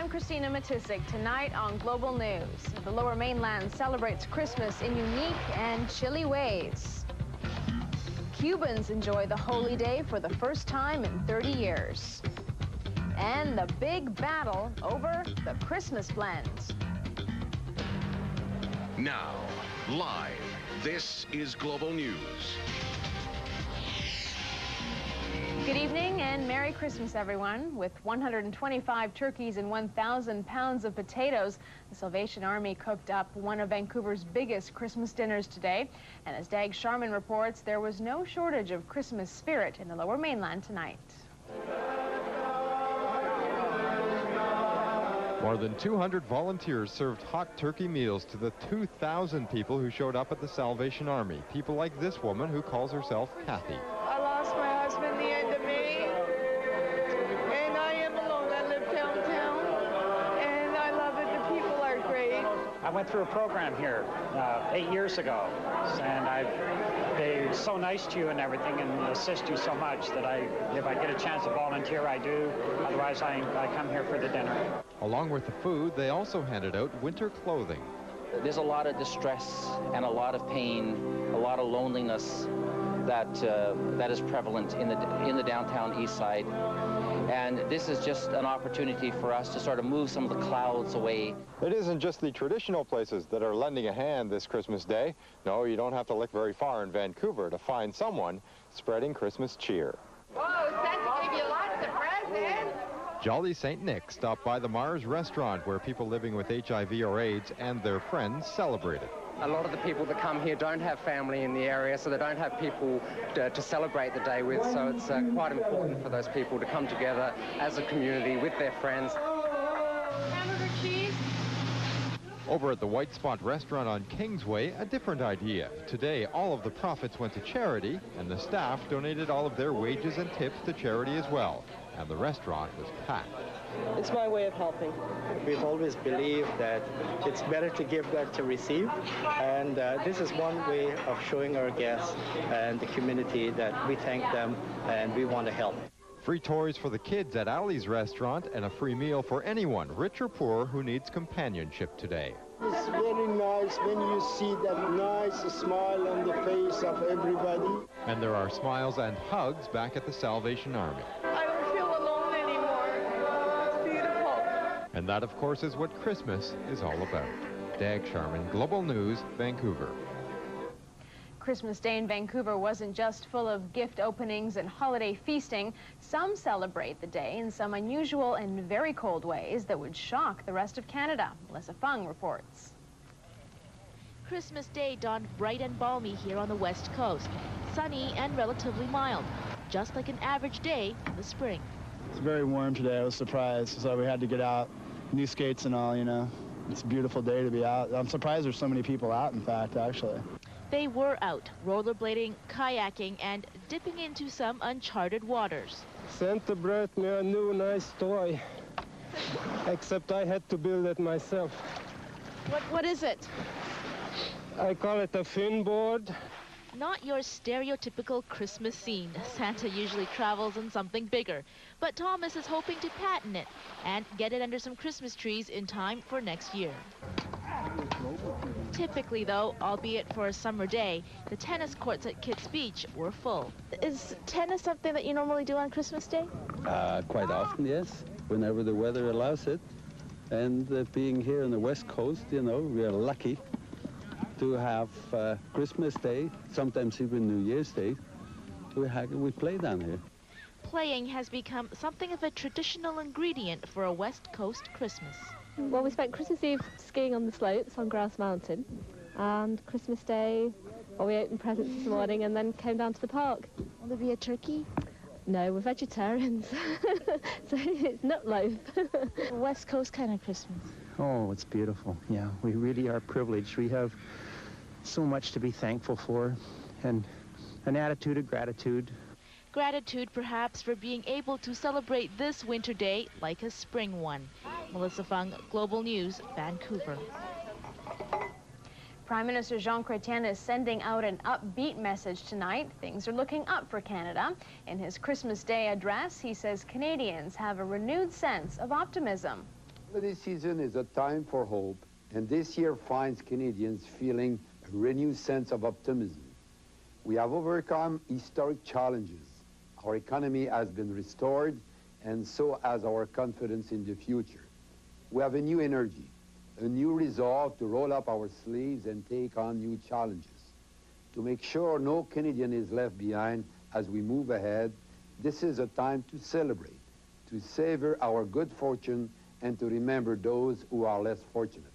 I'm Christina Matisik. Tonight on Global News, the Lower Mainland celebrates Christmas in unique and chilly ways. Cubans enjoy the holy day for the first time in 30 years. And the big battle over the Christmas blend. Now, live, this is Global News. Good evening and Merry Christmas, everyone. With 125 turkeys and 1,000 pounds of potatoes, the Salvation Army cooked up one of Vancouver's biggest Christmas dinners today. And as Dag Sharman reports, there was no shortage of Christmas spirit in the Lower Mainland tonight. More than 200 volunteers served hot turkey meals to the 2,000 people who showed up at the Salvation Army. People like this woman who calls herself Kathy. I lost my husband the end of May, and I am alone. I live downtown, and I love it. The people are great. I went through a program here 8 years ago, and they're so nice to you and everything and assist you so much that if I get a chance to volunteer, I do. Otherwise, I come here for the dinner. Along with the food, they also handed out winter clothing. There's a lot of distress and a lot of pain, a lot of loneliness that is prevalent in the downtown east side. And this is just an opportunity for us to sort of move some of the clouds away. It isn't just the traditional places that are lending a hand this Christmas Day. No, you don't have to look very far in Vancouver to find someone spreading Christmas cheer. Whoa, Santa gave you lots of presents. Jolly St. Nick stopped by the Mars restaurant where people living with HIV or AIDS and their friends celebrated. A lot of the people that come here don't have family in the area, so they don't have people to celebrate the day with, so it's quite important for those people to come together as a community with their friends. Hamburger cheese. Over at the White Spot restaurant on Kingsway, a different idea. Today, all of the profits went to charity, and the staff donated all of their wages and tips to charity as well. And the restaurant was packed. It's my way of helping. We've always believed that it's better to give than to receive, and this is one way of showing our guests and the community that we thank them and we want to help. Free toys for the kids at Ali's restaurant and a free meal for anyone, rich or poor, who needs companionship today. It's very nice when you see that nice smile on the face of everybody. And there are smiles and hugs back at the Salvation Army. I don't feel alone anymore. It's beautiful. And that, of course, is what Christmas is all about. Dag Sharman, Global News, Vancouver. Christmas Day in Vancouver wasn't just full of gift openings and holiday feasting. Some celebrate the day in some unusual and very cold ways that would shock the rest of Canada. Melissa Fung reports. Christmas Day dawned bright and balmy here on the west coast. Sunny and relatively mild, just like an average day in the spring. It's very warm today. I was surprised, so we had to get out, new skates and all, you know. It's a beautiful day to be out. I'm surprised there's so many people out, in fact, actually. They were out, rollerblading, kayaking, and dipping into some uncharted waters. Santa brought me a new nice toy, except I had to build it myself. What is it? I call it a fin board. Not your stereotypical Christmas scene. Santa usually travels in something bigger. But Thomas is hoping to patent it and get it under some Christmas trees in time for next year. Typically, though, albeit for a summer day, the tennis courts at Kitts Beach were full. Is tennis something that you normally do on Christmas Day? Quite often, yes, whenever the weather allows it. And being here on the West Coast, you know, we are lucky to have Christmas Day, sometimes even New Year's Day. We play down here. Playing has become something of a traditional ingredient for a West Coast Christmas. Well, we spent Christmas Eve skiing on the slopes on Grouse Mountain, and Christmas Day, well, we opened presents this morning and then came down to the park. Will there be a turkey? No, we're vegetarians, so it's nut loaf. West Coast kind of Christmas. Oh, it's beautiful. Yeah, we really are privileged. We have so much to be thankful for, and an attitude of gratitude. Gratitude, perhaps, for being able to celebrate this winter day like a spring one. Melissa Fung, Global News, Vancouver. Prime Minister Jean Chrétien is sending out an upbeat message tonight. Things are looking up for Canada. In his Christmas Day address, he says Canadians have a renewed sense of optimism. Holiday season is a time for hope, and this year finds Canadians feeling a renewed sense of optimism. We have overcome historic challenges. Our economy has been restored, and so has our confidence in the future. We have a new energy, a new resolve to roll up our sleeves and take on new challenges. To make sure no Canadian is left behind as we move ahead, this is a time to celebrate, to savor our good fortune, and to remember those who are less fortunate,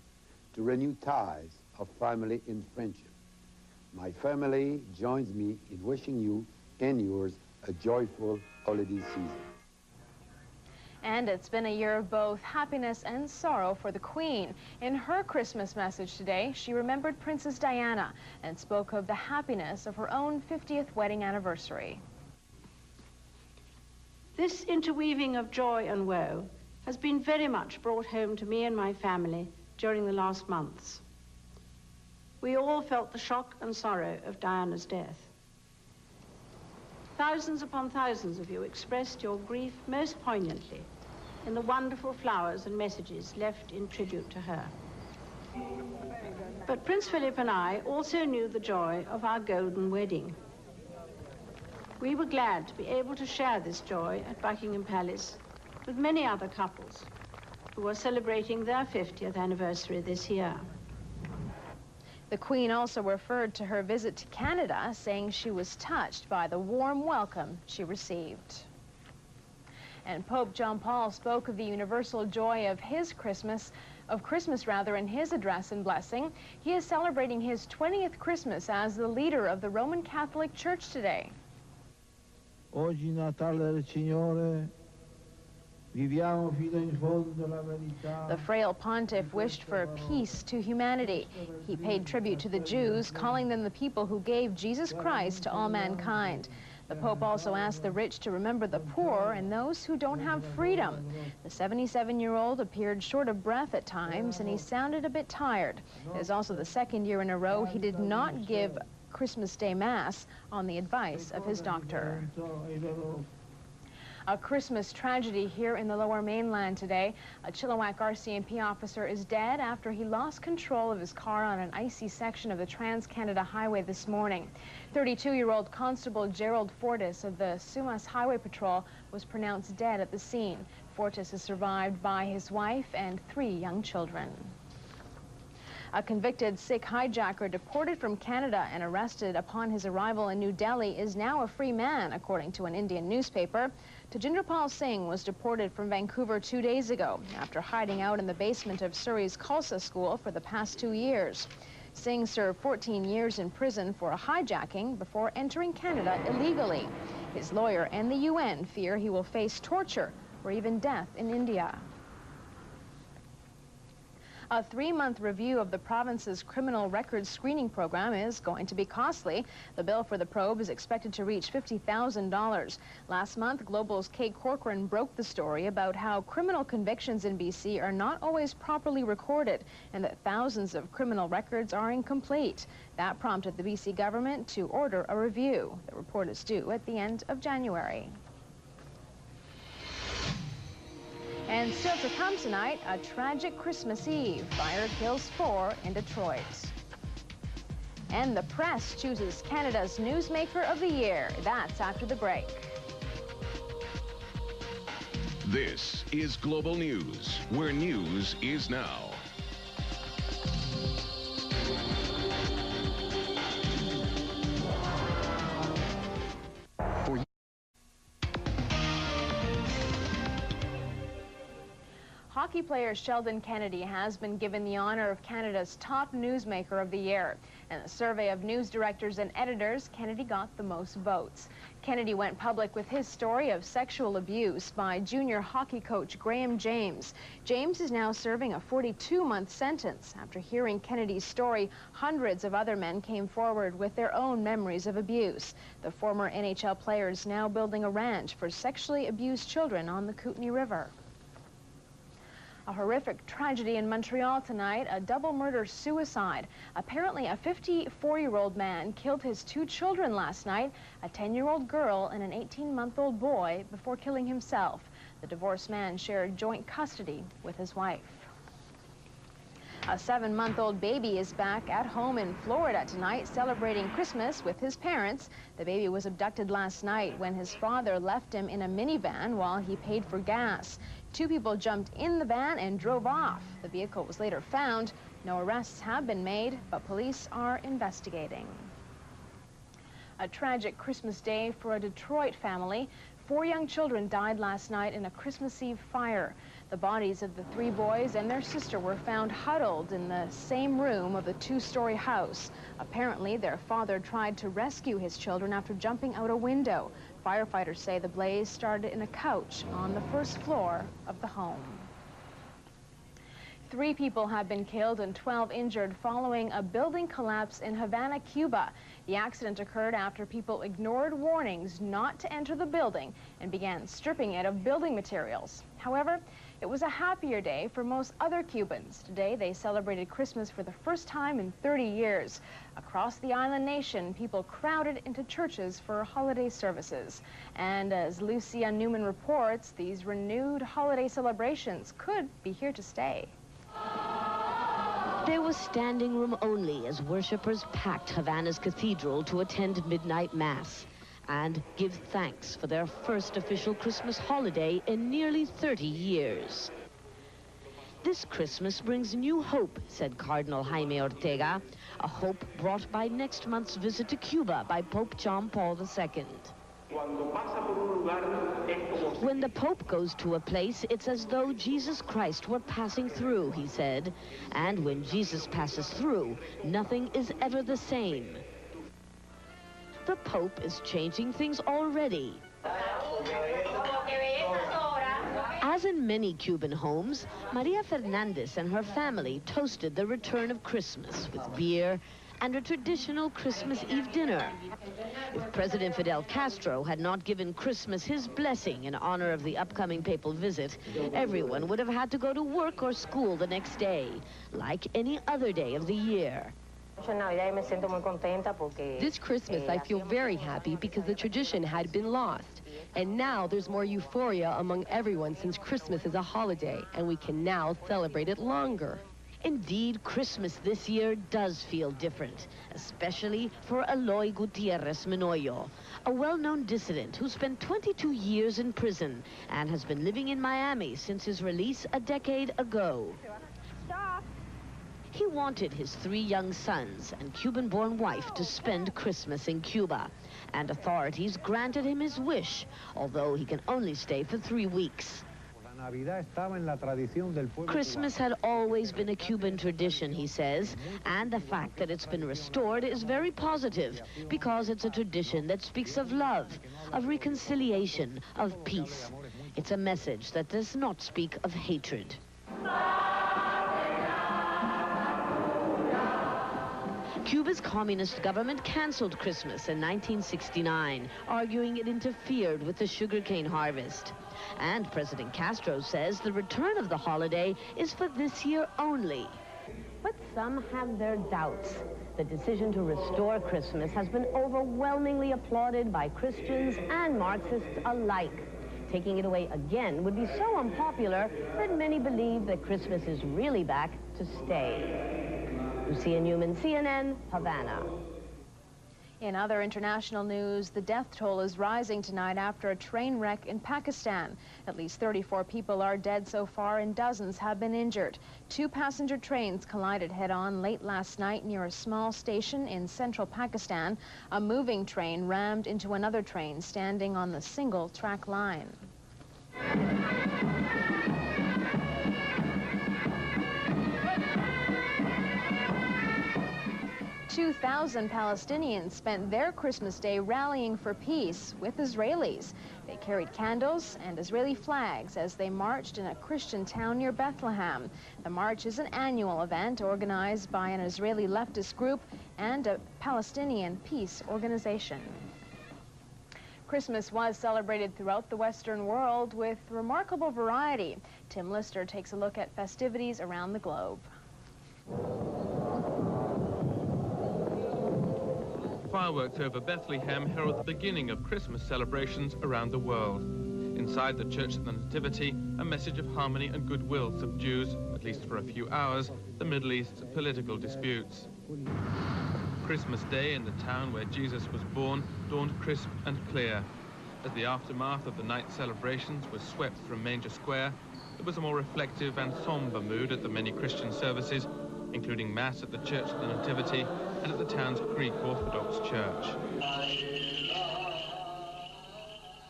to renew ties of family and friendship. My family joins me in wishing you and yours a joyful holiday season. And it's been a year of both happiness and sorrow for the Queen. In her Christmas message today, she remembered Princess Diana and spoke of the happiness of her own 50th wedding anniversary. This interweaving of joy and woe has been very much brought home to me and my family during the last months. We all felt the shock and sorrow of Diana's death. Thousands upon thousands of you expressed your grief most poignantly in the wonderful flowers and messages left in tribute to her. But Prince Philip and I also knew the joy of our golden wedding. We were glad to be able to share this joy at Buckingham Palace with many other couples who are celebrating their 50th anniversary this year. The Queen also referred to her visit to Canada, saying she was touched by the warm welcome she received. And Pope John Paul spoke of the universal joy of Christmas in his address and blessing. He is celebrating his 20th Christmas as the leader of the Roman Catholic Church today. Oggi Natale del Signore. The frail pontiff wished for peace to humanity. He paid tribute to the Jews, calling them the people who gave Jesus Christ to all mankind. The Pope also asked the rich to remember the poor and those who don't have freedom. The 77-year-old appeared short of breath at times, and he sounded a bit tired. It is also the second year in a row he did not give Christmas Day Mass on the advice of his doctor. A Christmas tragedy here in the Lower Mainland today. A Chilliwack RCMP officer is dead after he lost control of his car on an icy section of the Trans-Canada Highway this morning. 32-year-old Constable Gerald Fortis of the Sumas Highway Patrol was pronounced dead at the scene. Fortis is survived by his wife and 3 young children. A convicted Sikh hijacker deported from Canada and arrested upon his arrival in New Delhi is now a free man, according to an Indian newspaper. Tajinder Pal Singh was deported from Vancouver 2 days ago after hiding out in the basement of Surrey's Khalsa school for the past 2 years. Singh served 14 years in prison for a hijacking before entering Canada illegally. His lawyer and the UN fear he will face torture or even death in India. A 3-month review of the province's criminal records screening program is going to be costly. The bill for the probe is expected to reach $50,000. Last month, Global's Kate Corcoran broke the story about how criminal convictions in BC are not always properly recorded and that thousands of criminal records are incomplete. That prompted the BC government to order a review. The report is due at the end of January. And still to come tonight, a tragic Christmas Eve. Fire kills 4 in Detroit. And the press chooses Canada's Newsmaker of the Year. That's after the break. This is Global News, where news is now. Hockey player Sheldon Kennedy has been given the honor of Canada's top newsmaker of the year. In a survey of news directors and editors, Kennedy got the most votes. Kennedy went public with his story of sexual abuse by junior hockey coach Graham James. James is now serving a 42-month sentence. After hearing Kennedy's story, hundreds of other men came forward with their own memories of abuse. The former NHL player is now building a ranch for sexually abused children on the Kootenay River. A horrific tragedy in Montreal tonight, a double murder-suicide. Apparently, a 54-year-old man killed his 2 children last night, a 10-year-old girl and an 18-month-old boy, before killing himself. The divorced man shared joint custody with his wife. A 7-month-old baby is back at home in Florida tonight, celebrating Christmas with his parents. The baby was abducted last night when his father left him in a minivan while he paid for gas. 2 people jumped in the van and drove off. The vehicle was later found. No arrests have been made, but police are investigating. A tragic Christmas day for a Detroit family. 4 young children died last night in a Christmas Eve fire. The bodies of the 3 boys and their sister were found huddled in the same room of the 2-story house. Apparently, their father tried to rescue his children after jumping out a window. Firefighters say the blaze started in a couch on the 1st floor of the home. 3 people have been killed and 12 injured following a building collapse in Havana, Cuba. The accident occurred after people ignored warnings not to enter the building and began stripping it of building materials. However, it was a happier day for most other Cubans. Today, they celebrated Christmas for the first time in 30 years. Across the island nation, people crowded into churches for holiday services. And as Lucia Newman reports, these renewed holiday celebrations could be here to stay. There was standing room only as worshippers packed Havana's cathedral to attend midnight mass and give thanks for their first official Christmas holiday in nearly 30 years. This Christmas brings new hope, said Cardinal Jaime Ortega, a hope brought by next month's visit to Cuba by Pope John Paul II. When the Pope goes to a place, it's as though Jesus Christ were passing through, he said. And when Jesus passes through, nothing is ever the same. The Pope is changing things already. As in many Cuban homes, Maria Fernandez and her family toasted the return of Christmas with beer and a traditional Christmas Eve dinner. If President Fidel Castro had not given Christmas his blessing in honor of the upcoming papal visit, everyone would have had to go to work or school the next day, like any other day of the year. This Christmas, I feel very happy because the tradition had been lost. And now there's more euphoria among everyone since Christmas is a holiday, and we can now celebrate it longer. Indeed, Christmas this year does feel different, especially for Eloy Gutierrez Menoyo, a well-known dissident who spent 22 years in prison and has been living in Miami since his release a decade ago. Stop! He wanted his 3 young sons and Cuban-born wife to spend Christmas in Cuba, and authorities granted him his wish, although he can only stay for 3 weeks. Christmas had always been a Cuban tradition, he says, and the fact that it's been restored is very positive because it's a tradition that speaks of love, of reconciliation, of peace. It's a message that does not speak of hatred. Cuba's communist government canceled Christmas in 1969, arguing it interfered with the sugarcane harvest. And President Castro says the return of the holiday is for this year only. But some have their doubts. The decision to restore Christmas has been overwhelmingly applauded by Christians and Marxists alike. Taking it away again would be so unpopular that many believe that Christmas is really back to stay. Lucia Newman, CNN, Havana. In other international news, the death toll is rising tonight after a train wreck in Pakistan. At least 34 people are dead so far and dozens have been injured. 2 passenger trains collided head-on late last night near a small station in central Pakistan. A moving train rammed into another train standing on the single-track line. 2,000 Palestinians spent their Christmas Day rallying for peace with Israelis. They carried candles and Israeli flags as they marched in a Christian town near Bethlehem. The march is an annual event organized by an Israeli leftist group and a Palestinian peace organization. Christmas was celebrated throughout the Western world with remarkable variety. Tim Lister takes a look at festivities around the globe. Fireworks over Bethlehem herald the beginning of Christmas celebrations around the world. Inside the Church of the Nativity, a message of harmony and goodwill subdues, at least for a few hours, the Middle East's political disputes. Christmas Day in the town where Jesus was born dawned crisp and clear. As the aftermath of the night celebrations was swept from Manger Square, there was a more reflective and somber mood at the many Christian services, including Mass at the Church of the Nativity and at the town's Greek Orthodox Church.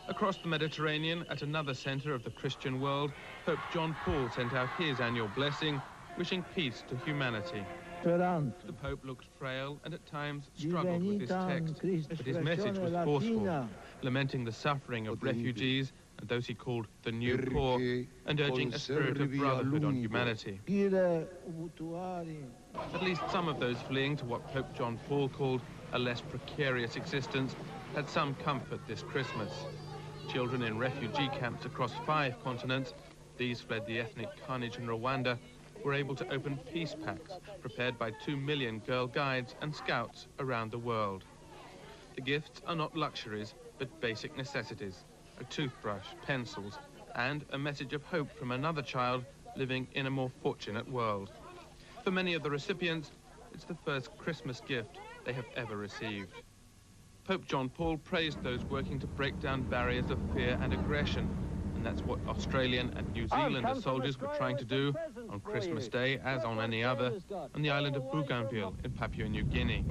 Across the Mediterranean, at another centre of the Christian world, Pope John Paul sent out his annual blessing, wishing peace to humanity. The Pope looked frail and at times struggled with his text, but his message was forceful, lamenting the suffering of refugees and those he called the new poor, and urging a spirit of brotherhood on humanity. At least some of those fleeing to what Pope John Paul called a less precarious existence had some comfort this Christmas. Children in refugee camps across 5 continents, these fled the ethnic carnage in Rwanda, were able to open peace packs prepared by 2 million Girl Guides and Scouts around the world. The gifts are not luxuries, but basic necessities: a toothbrush, pencils, and a message of hope from another child living in a more fortunate world. For many of the recipients, it's the first Christmas gift they have ever received. Pope John Paul praised those working to break down barriers of fear and aggression, and that's what Australian and New Zealander soldiers were trying to do on Christmas Day, as on any other, on the island of Bougainville in Papua New Guinea.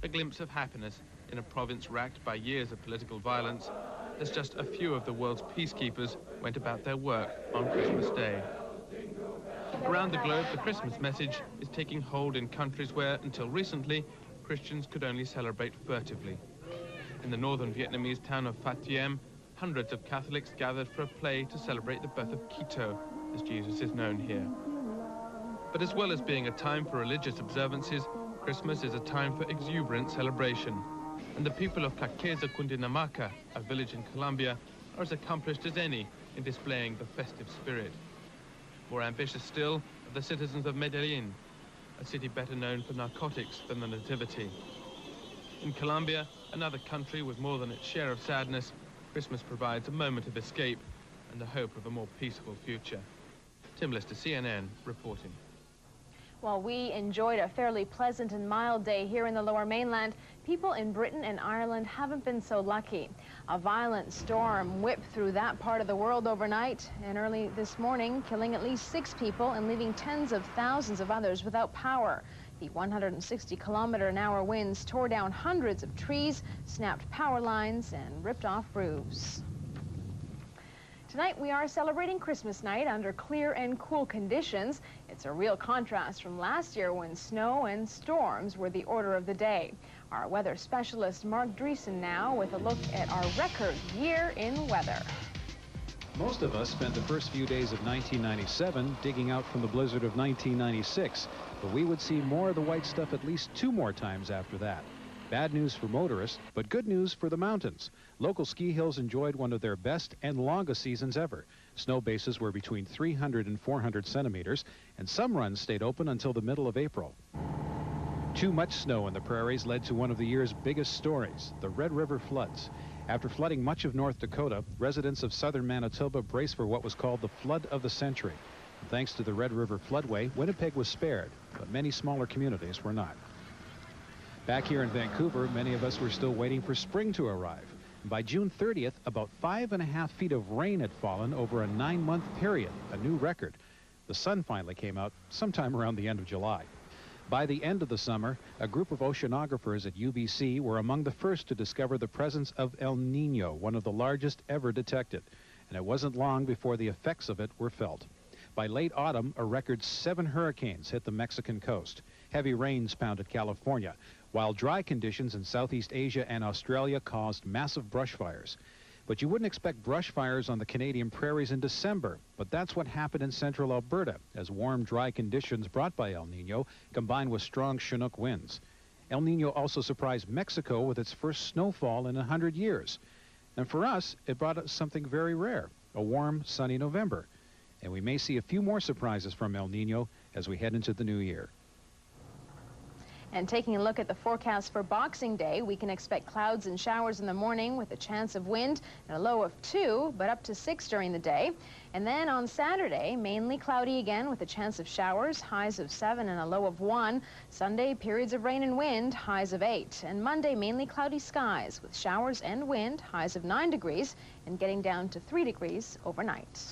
A glimpse of happiness in a province racked by years of political violence, as just a few of the world's peacekeepers went about their work on Christmas Day. Around the globe, the Christmas message is taking hold in countries where, until recently, Christians could only celebrate furtively. In the northern Vietnamese town of Pha Thiem, hundreds of Catholics gathered for a play to celebrate the birth of Kitô, as Jesus is known here. But as well as being a time for religious observances, Christmas is a time for exuberant celebration. And the people of Kakeza Cundinamarca, a village in Colombia, are as accomplished as any in displaying the festive spirit. More ambitious still are the citizens of Medellin, a city better known for narcotics than the Nativity. In Colombia, another country with more than its share of sadness, Christmas provides a moment of escape and the hope of a more peaceful future. Tim Lister, CNN, reporting. While we enjoyed a fairly pleasant and mild day here in the Lower Mainland, people in Britain and Ireland haven't been so lucky. A violent storm whipped through that part of the world overnight and early this morning, killing at least 6 people and leaving tens of thousands of others without power. The 160-kilometer-an-hour winds tore down hundreds of trees, snapped power lines, and ripped off roofs. Tonight, we are celebrating Christmas night under clear and cool conditions. It's a real contrast from last year when snow and storms were the order of the day. Our weather specialist, Mark Dreesen, now with a look at our record year in weather. Most of us spent the first few days of 1997 digging out from the blizzard of 1996, but we would see more of the white stuff at least 2 more times after that. Bad news for motorists, but good news for the mountains. Local ski hills enjoyed one of their best and longest seasons ever. Snow bases were between 300 and 400 centimeters, and some runs stayed open until the middle of April. Too much snow in the prairies led to one of the year's biggest stories, the Red River floods. After flooding much of North Dakota, residents of southern Manitoba braced for what was called the flood of the century. Thanks to the Red River floodway, Winnipeg was spared, but many smaller communities were not. Back here in Vancouver, many of us were still waiting for spring to arrive. By June 30th, about 5.5 feet of rain had fallen over a 9-month period, a new record. The sun finally came out sometime around the end of July. By the end of the summer, a group of oceanographers at UBC were among the first to discover the presence of El Nino, one of the largest ever detected. And it wasn't long before the effects of it were felt. By late autumn, a record 7 hurricanes hit the Mexican coast. Heavy rains pounded California, while dry conditions in Southeast Asia and Australia caused massive brush fires. But you wouldn't expect brush fires on the Canadian prairies in December, but that's what happened in central Alberta, as warm, dry conditions brought by El Nino combined with strong Chinook winds. El Nino also surprised Mexico with its first snowfall in 100 years. And for us, it brought us something very rare, a warm, sunny November. And we may see a few more surprises from El Nino as we head into the new year. And taking a look at the forecast for Boxing Day, we can expect clouds and showers in the morning with a chance of wind and a low of 2, but up to 6 during the day. And then on Saturday, mainly cloudy again with a chance of showers, highs of 7 and a low of 1. Sunday, periods of rain and wind, highs of 8. And Monday, mainly cloudy skies with showers and wind, highs of 9 degrees and getting down to 3 degrees overnight.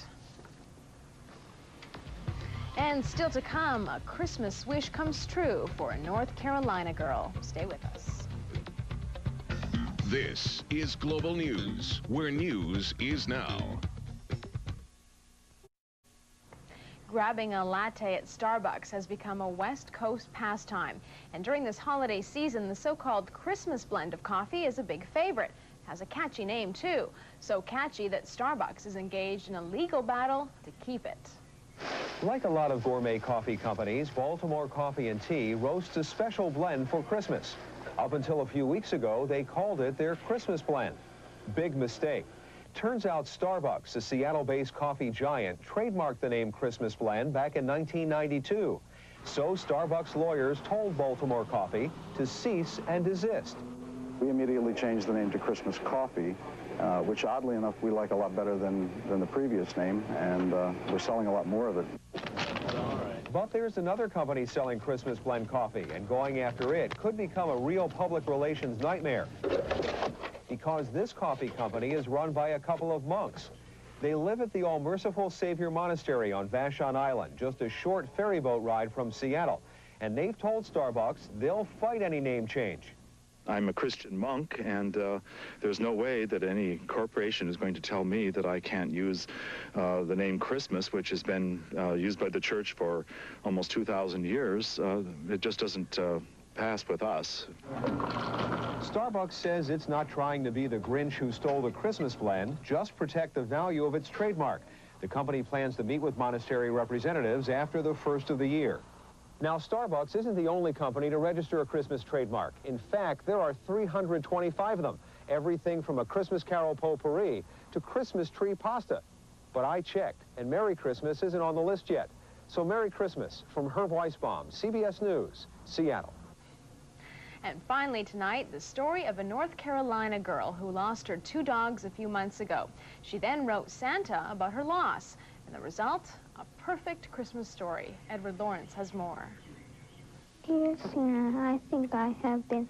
And still to come, a Christmas wish comes true for a North Carolina girl. Stay with us. This is Global News, where news is now. Grabbing a latte at Starbucks has become a West Coast pastime. And during this holiday season, the so-called Christmas blend of coffee is a big favorite. It has a catchy name, too. So catchy that Starbucks is engaged in a legal battle to keep it. Like a lot of gourmet coffee companies, Baltimore Coffee and Tea roasts a special blend for Christmas. Up until a few weeks ago, they called it their Christmas blend. Big mistake. Turns out Starbucks, a Seattle-based coffee giant, trademarked the name Christmas blend back in 1992. So Starbucks lawyers told Baltimore Coffee to cease and desist. We immediately changed the name to Christmas Coffee, which oddly enough we like a lot better than the previous name, and we're selling a lot more of it. But there's another company selling Christmas blend coffee, and going after it could become a real public relations nightmare. Because this coffee company is run by a couple of monks. They live at the All Merciful Savior Monastery on Vashon Island, just a short ferry boat ride from Seattle. And they've told Starbucks they'll fight any name change. I'm a Christian monk, and there's no way that any corporation is going to tell me that I can't use the name Christmas, which has been used by the church for almost 2,000 years. It just doesn't pass with us. Starbucks says it's not trying to be the Grinch who stole the Christmas blend, just protect the value of its trademark. The company plans to meet with monastery representatives after the first of the year. Now, Starbucks isn't the only company to register a Christmas trademark. In fact, there are 325 of them, everything from a Christmas Carol potpourri to Christmas tree pasta. But I checked, and Merry Christmas isn't on the list yet. So Merry Christmas from Herb Weisbaum, CBS News, Seattle. And finally tonight, the story of a North Carolina girl who lost her 2 dogs a few months ago. She then wrote Santa about her loss. And the result? A perfect Christmas story. Edward Lawrence has more. Dear Santa, I think I have been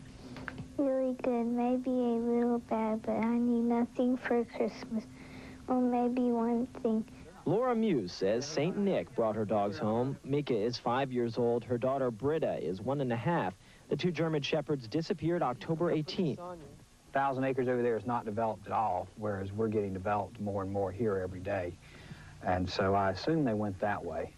really good, maybe a little bad, but I need nothing for Christmas. Or maybe one thing. Laura Muse says St. Nick brought her dogs home. Mika is 5 years old. Her daughter Britta is 1.5. The 2 German Shepherds disappeared October 18th. 1,000 acres over there is not developed at all, whereas we're getting developed more and more here every day. And so I assume they went that way.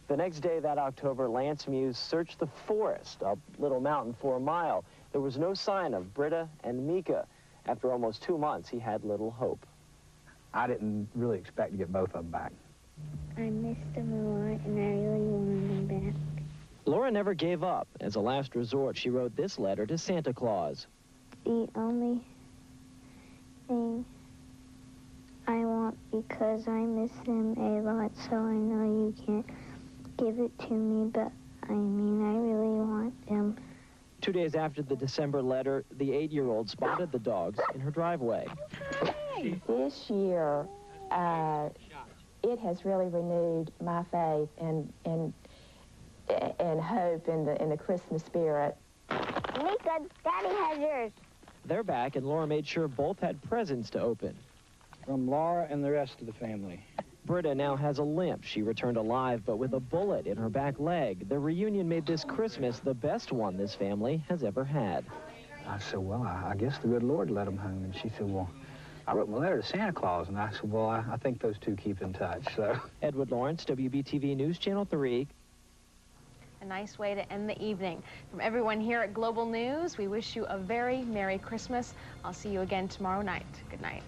The next day that October, Lance Muse searched the forest up Little Mountain for a mile. There was no sign of Britta and Mika. After almost 2 months, he had little hope. I didn't really expect to get both of them back. I missed them a lot, and I really wanted them back. Laura never gave up. As a last resort, she wrote this letter to Santa Claus. The only thing I want, because I miss them a lot, so I know you can't give it to me, but I mean, I really want them. 2 days after the December letter, the 8-year-old spotted the dogs in her driveway. This year, it has really renewed my faith and hope in the Christmas spirit. Mika, Daddy has yours. They're back, and Laura made sure both had presents to open. From Laura and the rest of the family. Britta now has a limp. She returned alive, but with a bullet in her back leg. The reunion made this Christmas the best one this family has ever had. I said, well, I guess the good Lord let them home. And she said, well, I wrote my letter to Santa Claus. And I said, well, I think those two keep in touch. So. Edward Lawrence, WBTV News Channel 3. A nice way to end the evening. From everyone here at Global News, we wish you a very Merry Christmas. I'll see you again tomorrow night. Good night.